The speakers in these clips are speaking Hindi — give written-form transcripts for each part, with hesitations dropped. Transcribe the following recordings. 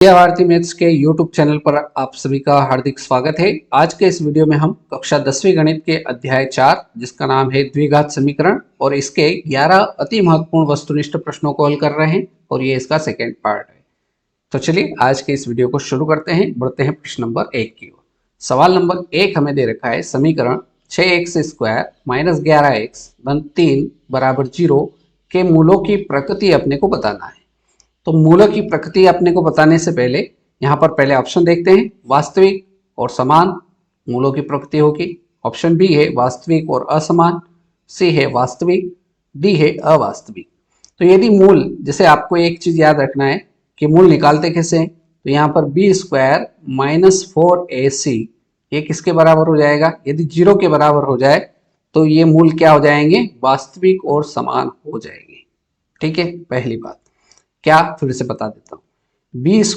भारती मैथ्स के YouTube चैनल पर आप सभी का हार्दिक स्वागत है। आज के इस वीडियो में हम कक्षा 10वीं गणित के अध्याय 4 जिसका नाम है द्विघात समीकरण और इसके 11 अति महत्वपूर्ण वस्तुनिष्ठ प्रश्नों को हल कर रहे हैं और ये इसका सेकेंड पार्ट है। तो चलिए आज के इस वीडियो को शुरू करते हैं। बढ़ते हैं प्रश्न नंबर 1 की ओर। सवाल नंबर 1 हमें दे रखा है समीकरण 6x² - 11x धन 3 बराबर 0 के मूलों की प्रकृति अपने को बताना है। तो मूलों की प्रकृति अपने को बताने से पहले यहाँ पर पहले ऑप्शन देखते हैं, वास्तविक और समान मूलों की प्रकृति होगी। ऑप्शन बी है वास्तविक और असमान, सी है वास्तविक, डी है अवास्तविक। तो यदि मूल, जैसे आपको एक चीज याद रखना है कि मूल निकालते कैसे हैं, तो यहाँ पर b² - 4ac ये किसके बराबर हो जाएगा? यदि 0 के बराबर हो जाए तो ये मूल क्या हो जाएंगे? वास्तविक और समान हो जाएंगे। ठीक है, पहली बात। क्या, फिर से बता देता हूं, b² -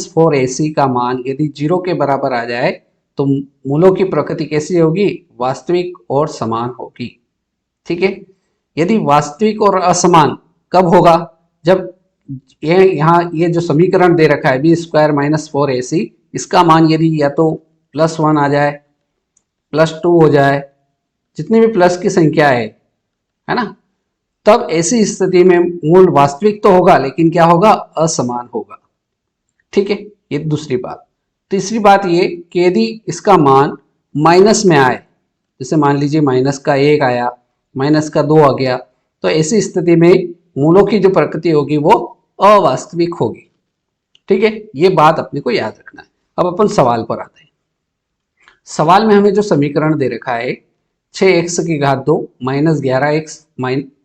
4ac का मान यदि 0 के बराबर आ जाए तो मूलों की प्रकृति कैसी होगी? वास्तविक और समान होगी। ठीक है, यदि वास्तविक और असमान कब होगा? जब ये जो समीकरण दे रखा है b² - 4ac, इसका मान यदि या तो +1 आ जाए, +2 हो जाए, जितनी भी प्लस की संख्या है ना, तब ऐसी स्थिति में मूल वास्तविक तो होगा लेकिन क्या होगा? असमान होगा। ठीक है, ये दूसरी बात। तीसरी बात ये कि यदि इसका मान माइनस में आए, जैसे मान लीजिए -1 आया, -2 आ गया, तो ऐसी स्थिति में मूलों की जो प्रकृति होगी वो अवास्तविक होगी। ठीक है, ये बात अपने को याद रखना है। अब अपन सवाल पर आते हैं। सवाल में हमें जो समीकरण दे रखा है 6x² - 11x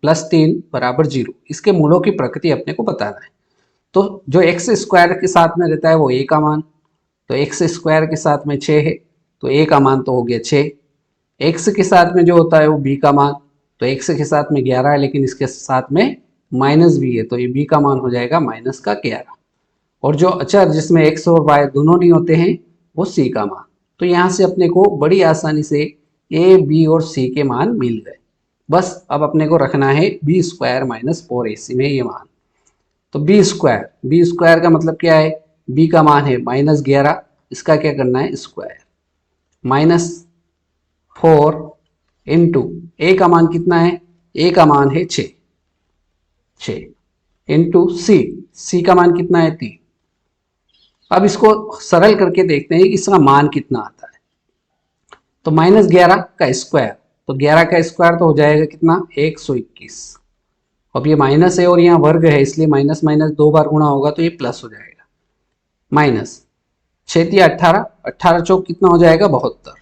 + 3 बराबर 0, इसके मूलों की प्रकृति अपने को बताना है। तो जो x² के साथ में रहता है वो a का मान, तो x² के साथ में 6 है तो a का मान तो हो गया 6। x के साथ में जो होता है वो b का मान, तो x के साथ में 11 है लेकिन इसके साथ में -b है तो ये b का मान हो जाएगा -11। और जो अचर जिसमें x और y दोनों नहीं होते हैं वो c का मान। तो यहाँ से अपने को बड़ी आसानी से a, b और c के मान मिल गए। बस अब अपने को रखना है b² - 4ac में ये मान। तो b² का मतलब क्या है? b का मान है -11, इसका क्या करना है? स्क्वायर, -4 इंटू a का मान कितना है? a का मान है 6 इंटू c का मान कितना है? 3। अब इसको सरल करके देखते हैं इसका मान कितना आता है। तो -11 का स्क्वायर, तो 11 का स्क्वायर तो हो जाएगा कितना? 121। अब ये माइनस है और यहाँ वर्ग है इसलिए माइनस माइनस 2 बार गुणा होगा तो ये प्लस हो जाएगा। माइनस 6 × 18, 18 चौक कितना हो जाएगा? 72।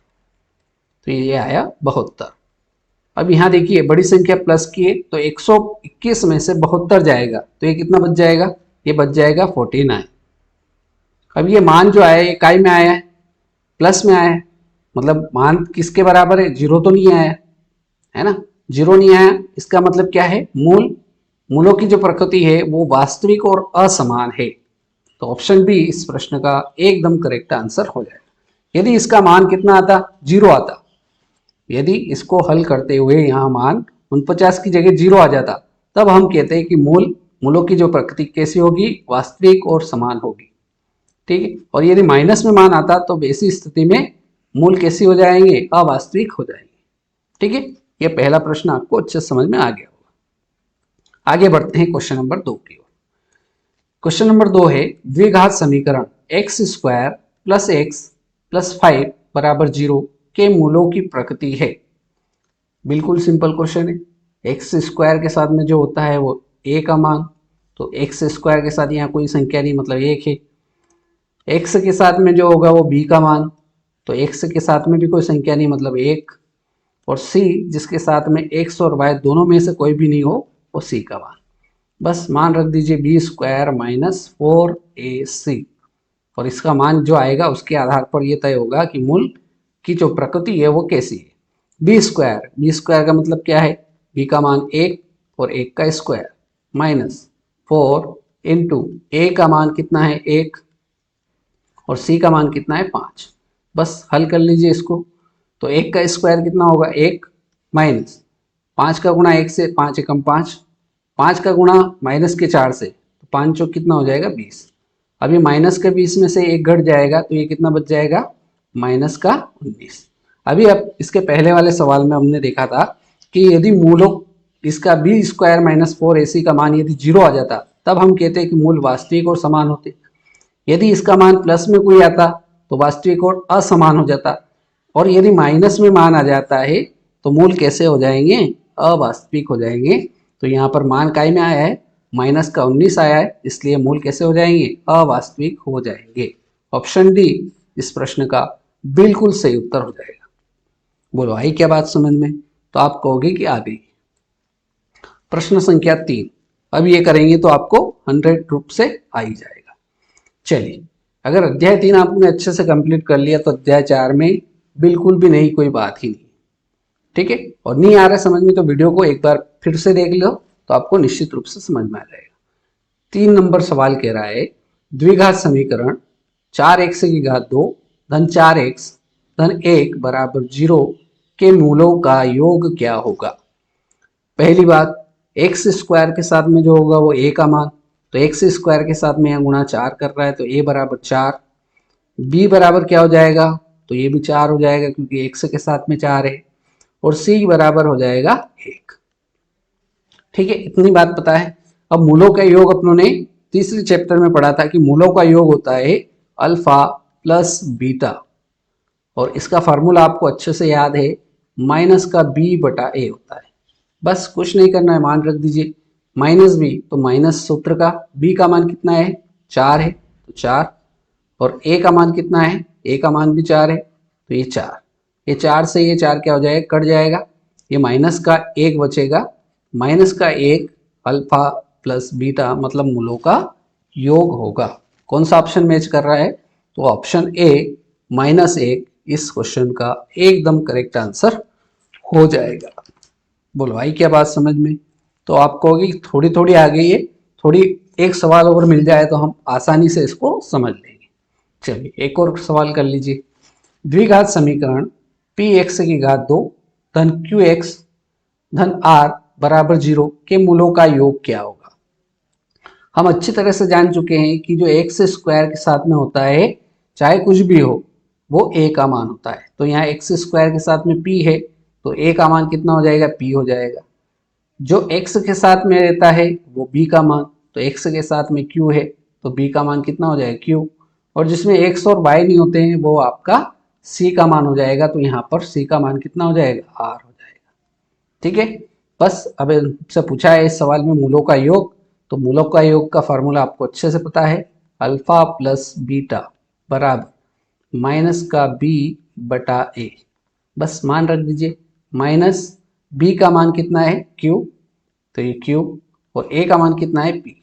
तो ये आया 72। अब यहाँ देखिए बड़ी संख्या प्लस की है तो 121 में से 72 जाएगा तो ये कितना बच जाएगा? ये बच जाएगा 49। अब ये मान जो आया ये इकाई में आया है, प्लस में आया है, मतलब मान किसके बराबर है? 0 तो नहीं आया है ना, 0 नहीं आया, इसका मतलब क्या है? मूलों की जो प्रकृति है वो वास्तविक और असमान है। तो ऑप्शन बी इस प्रश्न का एकदम करेक्ट आंसर हो जाएगा। यदि इसका मान कितना आता? 0 आता। यदि इसको हल करते हुए यहाँ मान 49 की जगह 0 आ जाता तब हम कहते हैं कि मूलों की जो प्रकृति कैसी होगी? वास्तविक और समान होगी। ठीक है, और यदि माइनस में मान आता तो ऐसी स्थिति में मूल कैसी हो जाएंगे? अवास्तविक हो जाएंगे। ठीक है, ये पहला प्रश्न आपको अच्छे समझ में आ गया होगा। आगे बढ़ते हैं क्वेश्चन नंबर 2 की ओर। क्वेश्चन नंबर 2 है द्विघात समीकरण x² + x + 5 बराबर 0 के मूलों की प्रकृति है। बिल्कुल सिंपल क्वेश्चन है। x² के साथ में जो होता है वो a का मान, तो x² के साथ यहाँ कोई संख्या नहीं मतलब 1 है। x के साथ में जो होगा वो b का मान, तो x के साथ में भी कोई संख्या नहीं मतलब 1। और c जिसके साथ में x और y दोनों में से कोई भी नहीं हो वो c का मान। बस मान रख दीजिए b² - 4ac और इसका मान जो आएगा उसके आधार पर यह तय होगा कि मूल की जो प्रकृति है वो कैसी है। b² का मतलब क्या है? b का मान 1 और 1 का स्क्वायर -4 इंटू a का मान कितना है? 1 और c का मान कितना है? 5। बस हल कर लीजिए इसको। तो 1 का स्क्वायर कितना होगा? 1 माइनस 5 का गुणा 1 से 5 × 5, 5 का गुणा -4 से, तो 5 चौक कितना हो जाएगा? 20। अभी माइनस के 20 में से एक घट जाएगा तो ये कितना बच जाएगा, माइनस का 19। अभी अब इसके पहले वाले सवाल में हमने देखा था कि यदि मूलों इसका बी स्क्वायर माइनस 4ac का मान यदि 0 आ जाता तब हम कहते हैं कि मूल वास्तविक और समान होते। यदि इसका मान प्लस में कोई आता तो वास्तविक और असमान हो जाता, और यदि माइनस में मान आ जाता है तो मूल कैसे हो जाएंगे, अवास्तविक हो जाएंगे। तो यहाँ पर मान काय में आया है, माइनस का 19 आया है, इसलिए मूल कैसे हो जाएंगे, अवास्तविक हो जाएंगे। ऑप्शन डी इस प्रश्न का बिल्कुल सही उत्तर हो जाएगा। बोलो आई क्या बात समझ में, तो आप कहोगे कि आ गई। प्रश्न संख्या 3, अब ये करेंगे तो आपको 100 रूप से आ ही जाएगा। चलिए, अगर अध्याय 3 आपने अच्छे से कंप्लीट कर लिया तो अध्याय 4 में बिल्कुल भी नहीं, कोई बात ही नहीं। ठीक है, और नहीं आ रहा समझ में तो वीडियो को एक बार फिर से देख लो तो आपको निश्चित रूप से समझ में आ जाएगा। 3 नंबर सवाल कह रहा है द्विघात समीकरण 4x की घात 2 धन 4x धन 1 बराबर 0 के मूलों का योग क्या होगा। पहली बात, एक्स स्क्वायर के साथ में जो होगा वो a का मान, तो एक्स स्क्वायर के साथ में यहाँ गुणा 4 कर रहा है तो a बराबर 4, b बराबर क्या हो जाएगा, तो ये भी 4 हो जाएगा क्योंकि x के साथ में 4 है, और c बराबर हो जाएगा 1। ठीक है, इतनी बात पता है। अब मूलों का योग अपनों ने तीसरे चैप्टर में पढ़ा था कि मूलों का योग होता है अल्फा प्लस बीटा, और इसका फार्मूला आपको अच्छे से याद है, माइनस का b बटा a होता है। बस कुछ नहीं करना है, मान रख दीजिए माइनस b, तो माइनस सूत्र का b का मान कितना है, 4 है तो 4, और a का मान कितना है, a का मान भी 4 है तो ये 4, ये 4 से ये 4 क्या हो जाएगा, कट जाएगा, ये माइनस का 1 बचेगा, माइनस का 1 अल्फा प्लस बीटा मतलब मूलों का योग होगा। कौन सा ऑप्शन मैच कर रहा है, तो ऑप्शन ए -1 इस क्वेश्चन का एकदम करेक्ट आंसर हो जाएगा। बोलो आई क्या बात समझ में, तो आप कहोगे थोड़ी थोड़ी आ गई है, थोड़ी एक सवाल और मिल जाए तो हम आसानी से इसको समझ लेंगे। चलिए एक और सवाल कर लीजिए। द्विघात समीकरण पी एक्स की घात 2 धन क्यू एक्स धन आर बराबर 0 के मूलों का योग क्या होगा। हम अच्छी तरह से जान चुके हैं कि जो एक्स स्क्वायर के साथ में होता है चाहे कुछ भी हो वो ए का मान होता है, तो यहाँ एक्स स्क्वायर के साथ में पी है तो ए का मान कितना हो जाएगा, पी हो जाएगा। जो एक्स के साथ में रहता है वो बी का मान, तो एक्स के साथ में क्यू है तो बी का मान कितना हो जाएगा, क्यू, और जिसमें एक्स और वाई नहीं होते हैं वो आपका सी का मान हो जाएगा, तो यहाँ पर सी का मान कितना हो जाएगा, आर हो जाएगा। ठीक है, बस अब से पूछा है इस सवाल में मूलों का योग, तो मूलों का योग का फार्मूला आपको अच्छे से पता है, अल्फा प्लस बीटा बराबर माइनस का बी बटा ए। बस मान रख दीजिए, माइनस बी का मान कितना है, क्यू, तो ये क्यू, और ए का मान कितना है, पी,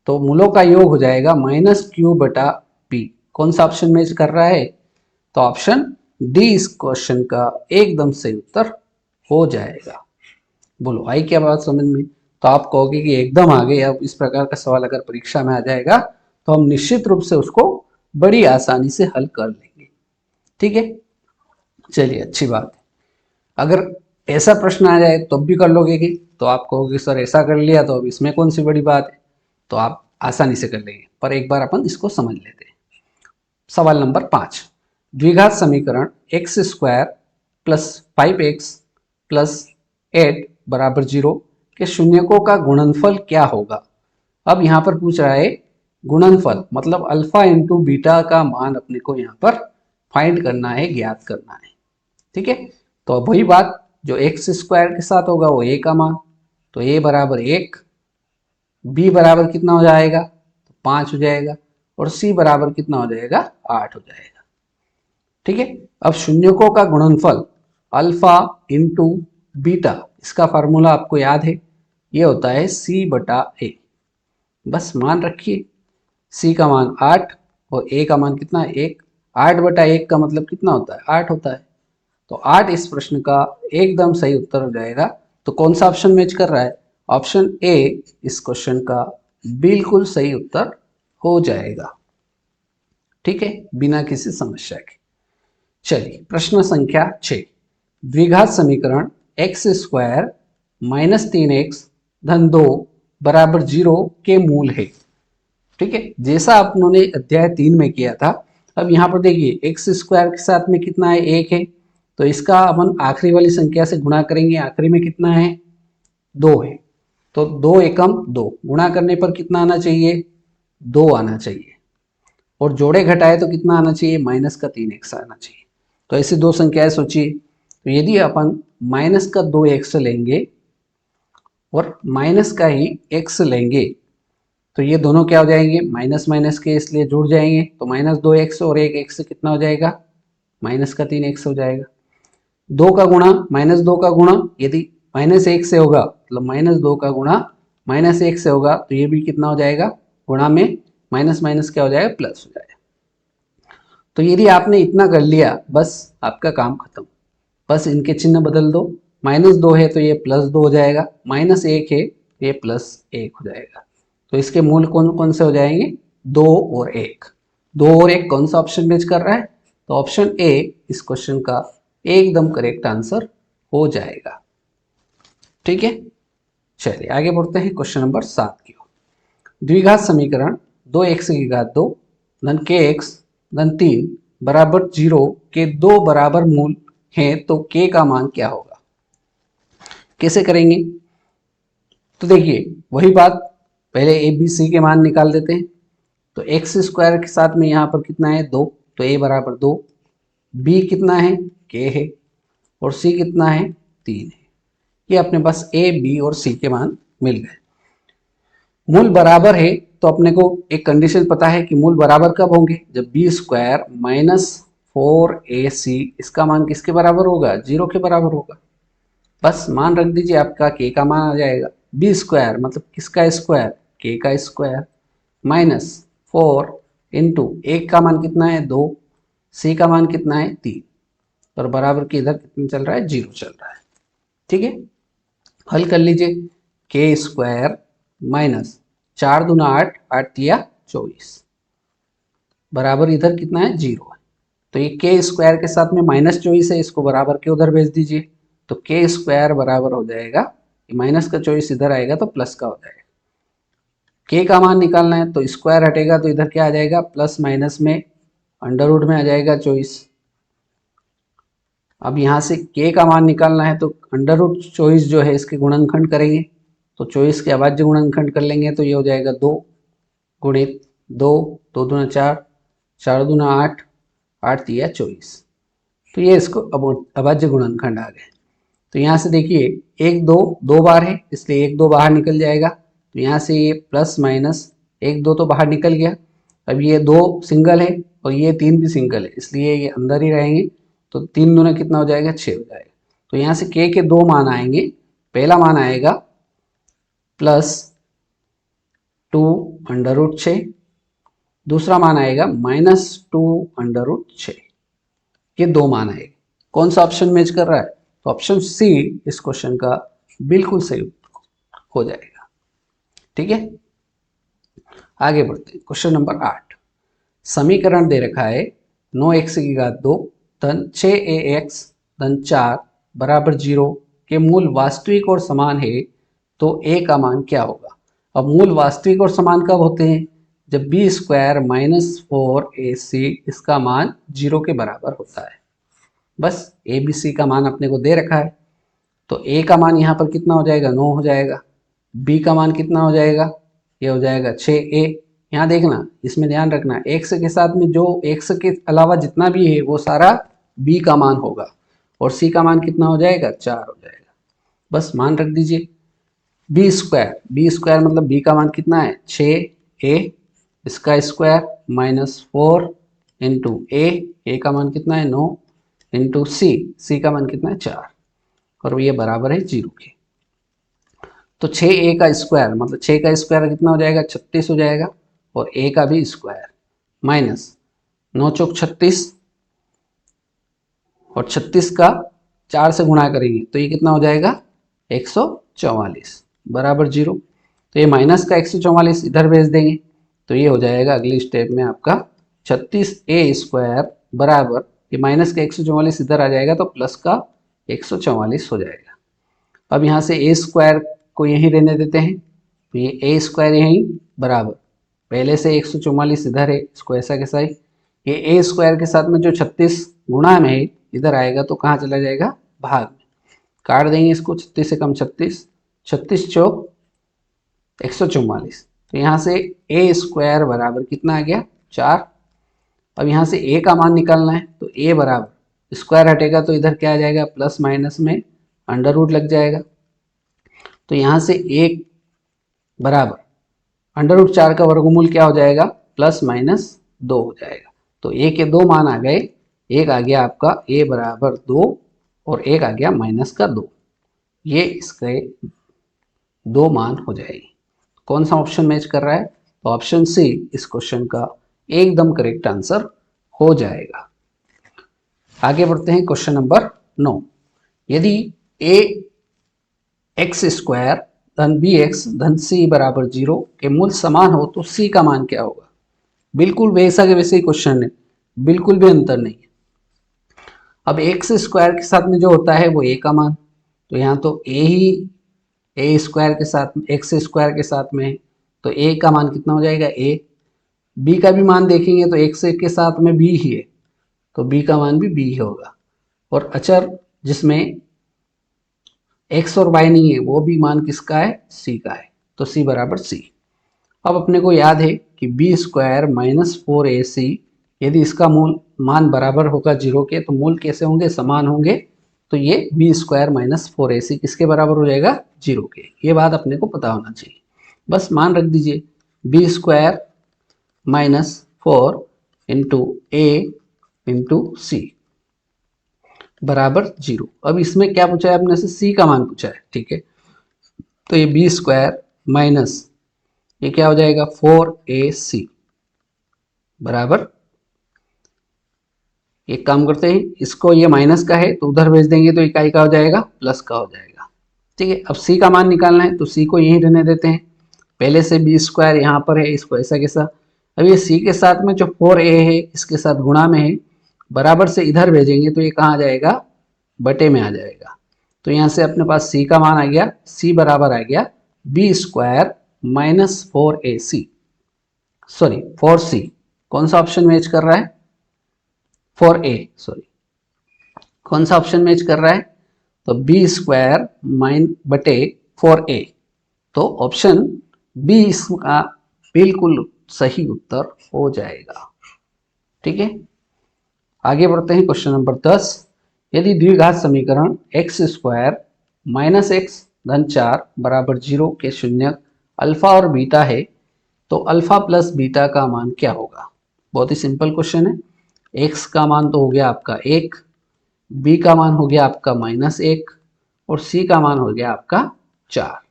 तो मूलों का योग हो जाएगा माइनस क्यू बटा पी। कौन सा ऑप्शन मैच कर रहा है, तो ऑप्शन डी इस क्वेश्चन का एकदम सही उत्तर हो जाएगा। बोलो आई क्या बात समझ में, तो आप कहोगे कि एकदम आ गए। अब इस प्रकार का सवाल अगर परीक्षा में आ जाएगा तो हम निश्चित रूप से उसको बड़ी आसानी से हल कर लेंगे। ठीक है, चलिए अच्छी बात है। अगर ऐसा प्रश्न आ जाए तो भी कर लोगे कि, तो आप कहोगे सर ऐसा कर लिया तो अब इसमें कौन सी बड़ी बात है, तो आप आसानी से कर लेंगे, पर एक बार अपन इसको समझ लेते हैं। सवाल नंबर 5, द्विघात समीकरण x square plus 5x plus 8 बराबर 0 के शून्यकों का गुणनफल क्या होगा। अब यहाँ पर पूछ रहा है गुणनफल, मतलब अल्फा इंटू बीटा का मान अपने को यहाँ पर फाइंड करना है, ज्ञात करना है। ठीक है, तो वही बात, जो एक्स स्क्वायर के साथ होगा वो ए का मान, तो ए बराबर 1, बी बराबर कितना हो जाएगा, तो 5 हो जाएगा, और सी बराबर कितना हो जाएगा, 8 हो जाएगा। ठीक है, अब शून्यकों का गुणनफल अल्फा इंटू बीटा, इसका फार्मूला आपको याद है, ये होता है सी बटा ए। बस मान रखिए, सी का मान 8 और ए का मान कितना है, 1, 8 बटा 1 का मतलब कितना होता है, 8 होता है, तो 8 इस प्रश्न का एकदम सही उत्तर हो जाएगा। तो कौन सा ऑप्शन मैच कर रहा है, ऑप्शन ए इस क्वेश्चन का बिल्कुल सही उत्तर हो जाएगा। ठीक है, बिना किसी समस्या के। चलिए प्रश्न संख्या 6, द्विघात समीकरण एक्स स्क्वायर माइनस 3x धन 2 बराबर 0 के मूल है। ठीक है, जैसा आपने अध्याय 3 में किया था। अब यहाँ पर देखिए एक्स स्क्वायर के साथ में कितना है, 1 है, तो इसका अपन आखिरी वाली संख्या से गुणा करेंगे। आखिरी में कितना है, 2 है, तो 2 एकम 2 गुणा करने पर कितना आना चाहिए, 2 आना चाहिए। और जोड़े घटाए तो कितना आना चाहिए, माइनस का 3x आना चाहिए। तो ऐसी दो संख्याएं सोचिए। तो यदि अपन माइनस का 2x लेंगे और माइनस का ही x लेंगे तो ये दोनों क्या हो जाएंगे, माइनस माइनस के इसलिए जुड़ जाएंगे। तो -2x और 1x से कितना हो जाएगा, -3x हो जाएगा। 2 का गुणा -2 का गुणा यदि -1 से होगा, मतलब -2 का गुणा -1 से होगा, तो ये भी कितना हो जाएगा, गुणा में माइनस माइनस क्या हो जाएगा, प्लस हो जाएगा। तो यदि आपने इतना कर लिया, बस आपका काम खत्म। बस इनके चिन्ह बदल दो, -2 है तो ये +2 हो जाएगा, -1 है ये +1 हो जाएगा। तो इसके मूल कौन कौन से हो जाएंगे, 2 और 1। 2 और 1 कौन सा ऑप्शन मैच कर रहा है, तो ऑप्शन ए इस क्वेश्चन का एकदम करेक्ट आंसर हो जाएगा। ठीक है, चलिए आगे बढ़ते हैं क्वेश्चन नंबर 7 की ओर। द्विघात समीकरण 2x की घात 2 धन kx धन 3 बराबर 0 के दो बराबर मूल हैं, तो k का मान क्या होगा। कैसे करेंगे, तो देखिए वही बात, पहले ए बी सी के मान निकाल देते हैं। तो एक्स स्क्वायर के साथ में यहाँ पर कितना है, 2, तो a बराबर 2, b कितना है, k है, और c कितना है, 3 है। ये अपने पास a b और c के मान मिल गए। मूल बराबर है तो अपने को एक कंडीशन पता है कि मूल बराबर कब होंगे, जब बी स्क्वायर -4ac इसका मान किसके बराबर होगा, 0 के बराबर होगा। बस मान रख दीजिए, आपका k का मान आ जाएगा। बी स्क्वायर मतलब किसका स्क्वायर, k का स्क्वायर, -4 इंटू 1 का मान कितना है, 2, c का मान कितना है, 3, और बराबर के इधर कितना चल रहा है, 0 चल रहा है। ठीक है, हल कर लीजिए, k स्क्वायर माइनस 4 दूना 8, 8 तिया 24, बराबर इधर कितना है, 0 है। तो ये k स्क्वायर के साथ में -24 है, इसको बराबर के उधर भेज दीजिए। तो k स्क्वायर बराबर हो जाएगा, माइनस का 24 इधर आएगा तो प्लस का हो जाएगा। k का मान निकालना है तो स्क्वायर हटेगा तो इधर क्या आ जाएगा, प्लस माइनस में अंडर रूट में आ जाएगा 24। अब यहाँ से k का मान निकालना है तो अंडर रूट 24 जो है इसके गुणनखंड करेंगे, तो 24 के अभाज्य गुणनखंड कर लेंगे तो ये हो जाएगा 2 गुणित 2, 2 दूना 4, 4 दूना 8, 8 तिया 24। तो ये इसको अभाज्य गुणनखंड आ गए। तो यहाँ से देखिए 1 2 2 बार है इसलिए 1 2 बाहर निकल जाएगा। तो यहाँ से ये प्लस माइनस 1 2 तो बाहर निकल गया। अब ये 2 सिंगल है और ये 3 भी सिंगल है इसलिए ये अंदर ही रहेंगे। तो 3 दूना कितना हो जाएगा, 6 हो जाएगा। तो यहाँ से k के दो मान आएंगे। पहला मान आएगा +2 अंडर रूट 6, दूसरा मान आएगा -2 अंडर रूट 6। ये दो मान आएंगे। कौन सा ऑप्शन मैच कर रहा है, तो ऑप्शन सी इस क्वेश्चन का बिल्कुल सही हो जाएगा। ठीक है, आगे बढ़ते हैं क्वेश्चन नंबर 8। समीकरण दे रखा है 9x की घात 2 धन 6ax धन 4 बराबर 0 के मूल वास्तविक और समान है, तो a का मान क्या होगा। अब मूल वास्तविक और समान कब होते हैं, जब b स्क्वायर -4ac इसका मान 0 के बराबर होता है। बस ए बी सी का मान अपने को दे रखा है, तो a का मान यहाँ पर कितना हो जाएगा, 9 हो जाएगा। b का मान कितना हो जाएगा, ये हो जाएगा 6a। यहाँ देखना, इसमें ध्यान रखना, x के साथ में जो x के अलावा जितना भी है वो सारा b का मान होगा, और c का मान कितना हो जाएगा, 4 हो जाएगा। बस मान रख दीजिए। बी स्क्वायर मतलब b का मान कितना है, 6a इसका स्क्वायर -4 इंटू a का मान कितना है, 9 इंटू c का मान कितना है, 4, और ये बराबर है 0 के। तो 6a का स्क्वायर मतलब 6 का स्क्वायर कितना हो जाएगा, 36 हो जाएगा, और a का भी स्क्वायर माइनस 9 चौक 36, और 36 का 4 से गुणा करेंगे तो ये कितना हो जाएगा, 144 बराबर 0। तो ये माइनस का 144 इधर भेज देंगे तो ये हो जाएगा अगली स्टेप में आपका 36a स्क्वायर बराबर, ये माइनस का 144 इधर आ जाएगा तो प्लस का 144 हो जाएगा। अब यहाँ से a स्क्वायर को यहीं रहने देते हैं, तो ये a स्क्वायर यहीं बराबर, पहले से 144 इधर है, इसको ऐसा कैसा है, ये ए स्क्वायर के साथ में जो 36 गुणा में है इधर आएगा तो कहाँ चला जाएगा, भाग में। काट देंगे इसको, 36 से कम 36, 36 चौक 144। तो यहाँ से ए स्क्वायर बराबर कितना आ गया, 4। अब यहाँ से ए का मान निकालना है, तो ए बराबर स्क्वायर हटेगा तो इधर क्या आ जाएगा, प्लस माइनस में अंडर रूट लग जाएगा। तो यहाँ से ए बराबर अंडर रूट 4 का वर्गमूल क्या हो जाएगा, प्लस माइनस 2 हो जाएगा। तो ए के दो मान आ गए, एक आ गया आपका ए बराबर 2 और एक आ गया माइनस का 2। ये इसके दो मान हो जाएगी। कौन सा ऑप्शन मैच कर रहा है, तो ऑप्शन सी इस क्वेश्चन का एकदम करेक्ट आंसर हो जाएगा। आगे बढ़ते हैं क्वेश्चन नंबर 9। यदि ए एक्स स्क्वायर धन बी एक्स धन सी बराबर 0 के मूल समान हो तो सी का मान क्या होगा। बिल्कुल वैसा के वैसे ही क्वेश्चन है, बिल्कुल भी अंतर नहीं है। अब एक्स स्क्वायर के साथ में जो होता है वो ए का मान, तो यहाँ तो ए ही ए स्क्वायर के साथ में एक्स स्क्वायर के साथ में है, तो ए का मान कितना हो जाएगा, ए। बी का भी मान देखेंगे तो एक्स के साथ में बी ही है, तो बी का मान भी बी ही होगा। और अचर जिसमें एक्स और वाई नहीं है वो भी मान किसका है, सी का है, तो सी बराबर सी। अब अपने को याद है कि बी स्क्वायर माइनस 4ac, यदि इसका मूल मान बराबर होगा 0 के तो मूल कैसे होंगे, समान होंगे। तो ये बी स्क्वायर माइनस 4ac किसके बराबर हो जाएगा, 0 के। ये बात अपने को पता होना चाहिए। बस मान रख दीजिए, बी स्क्वायर माइनस 4 इंटू ए इंटू सी बराबर 0। अब इसमें क्या पूछा है अपने से, सी का मान पूछा है, ठीक है। तो ये बी स्क्वायर माइनस ये क्या हो जाएगा 4ac बराबर, एक काम करते हैं, इसको ये माइनस का है तो उधर भेज देंगे तो इकाई का हो जाएगा, प्लस का हो जाएगा, ठीक है। अब सी का मान निकालना है तो सी को यहीं रहने देते हैं, पहले से बी स्क्वायर यहाँ पर है, इसको ऐसा कैसा। अब ये सी के साथ में जो 4a है इसके साथ गुणा में है, बराबर से इधर भेजेंगे तो ये कहाँ आ जाएगा, बटे में आ जाएगा। तो यहाँ से अपने पास सी का मान आ गया, सी बराबर आ गया B square minus 4ac, sorry 4c। कौन सा ऑप्शन मैच कर रहा है, 4a, सॉरी कौन सा ऑप्शन मैच कर रहा है, तो बी स्क्वायर माइन बटे 4a। तो ऑप्शन बी इसका बिल्कुल सही उत्तर हो जाएगा, ठीक है। आगे बढ़ते हैं क्वेश्चन नंबर 10। यदि द्विघात समीकरण एक्स स्क्वायर माइनस एक्स धन 4 बराबर 0 के शून्यक अल्फा और बीटा है तो अल्फा प्लस बीटा का मान क्या होगा। बहुत ही सिंपल क्वेश्चन है। एक्स का मान तो हो गया आपका 1, बी का मान हो गया आपका -1 और सी का मान हो गया आपका 4।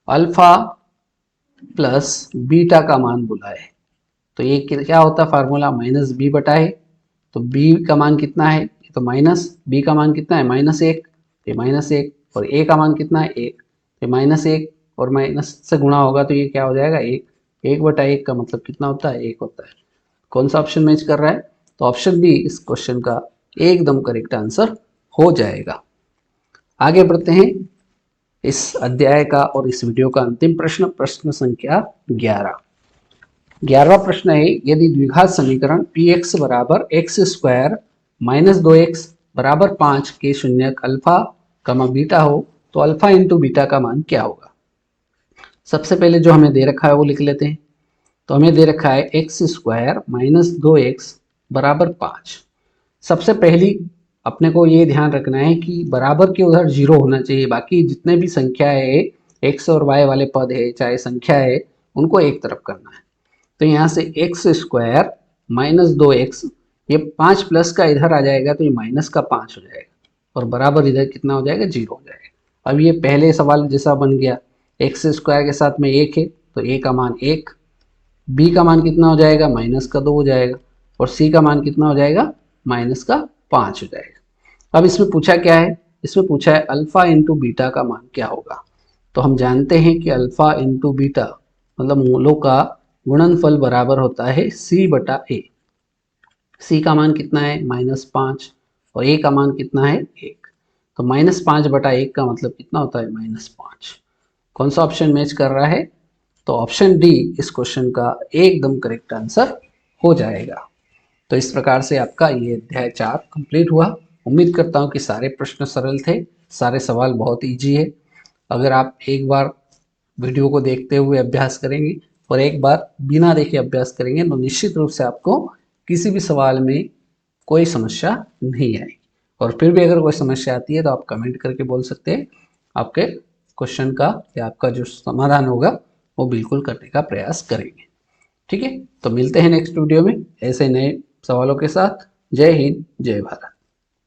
अल्फा प्लस बीटा का मान बोला है तो ये क्या होता है, फार्मूला माइनस बी बटा है। तो बी का मान कितना है, तो माइनस बी का मान कितना है -1, ये -1 और ए का मान कितना है 1, ये -1 और माइनस से गुणा होगा तो ये क्या हो जाएगा 1, 1 बटा 1 का मतलब कितना होता है 1 होता है। कौन सा ऑप्शन मैच कर रहा है, तो ऑप्शन बी इस क्वेश्चन का एकदम करेक्ट आंसर हो जाएगा। आगे बढ़ते हैं इस अध्याय का और इस वीडियो का अंतिम प्रश्न, प्रश्न संख्या 11। 11वां प्रश्न है, यदि द्विघात समीकरण पी एक्स बराबर एक्स स्क्वायर माइनस 2x बराबर 5 के शून्यक अल्फा कमा बीटा हो तो अल्फा इंटू बीटा का मान क्या होगा। सबसे पहले जो हमें दे रखा है वो लिख लेते हैं। तो हमें दे रखा है एक्स स्क्वायर माइनस 2x बराबर 5। सबसे पहली अपने को ये ध्यान रखना है कि बराबर के उधर 0 होना चाहिए, बाकी जितने भी संख्या है एक्स और वाई वाले पद है चाहे संख्या है उनको एक तरफ करना है। तो यहाँ से एक्स स्क्वायर माइनस 2x, ये 5 प्लस का इधर आ जाएगा तो ये माइनस का 5 हो जाएगा और बराबर इधर कितना हो जाएगा 0 हो जाएगा। अब ये पहले सवाल जैसा बन गया, एक्स स्क्वायर के साथ में 1 है तो a का मान 1, b का मान कितना हो जाएगा माइनस का 2 हो जाएगा और c का मान कितना हो जाएगा माइनस का 5 हो जाएगा। अब इसमें पूछा क्या है, इसमें पूछा है अल्फा इंटू बीटा का मान क्या होगा। तो हम जानते हैं कि अल्फा इंटू बीटा मतलब मूलों का गुणनफल बराबर होता है c बटा a। c का मान कितना है -5 और a का मान कितना है 1, तो -5 बटा 1 का मतलब कितना होता है -5। कौन सा ऑप्शन मैच कर रहा है, तो ऑप्शन डी इस क्वेश्चन का एकदम करेक्ट आंसर हो जाएगा। तो इस प्रकार से आपका ये अध्याय 4 कंप्लीट हुआ। उम्मीद करता हूँ कि सारे प्रश्न सरल थे, सारे सवाल बहुत इजी है। अगर आप एक बार वीडियो को देखते हुए अभ्यास करेंगे और एक बार बिना देखे अभ्यास करेंगे तो निश्चित रूप से आपको किसी भी सवाल में कोई समस्या नहीं आएगी। और फिर भी अगर कोई समस्या आती है तो आप कमेंट करके बोल सकते हैं, आपके क्वेश्चन का या आपका जो समाधान होगा वो बिल्कुल करने का प्रयास करेंगे। ठीक है, तो मिलते हैं नेक्स्ट वीडियो में ऐसे नए सवालों के साथ। जय हिंद, जय भारत।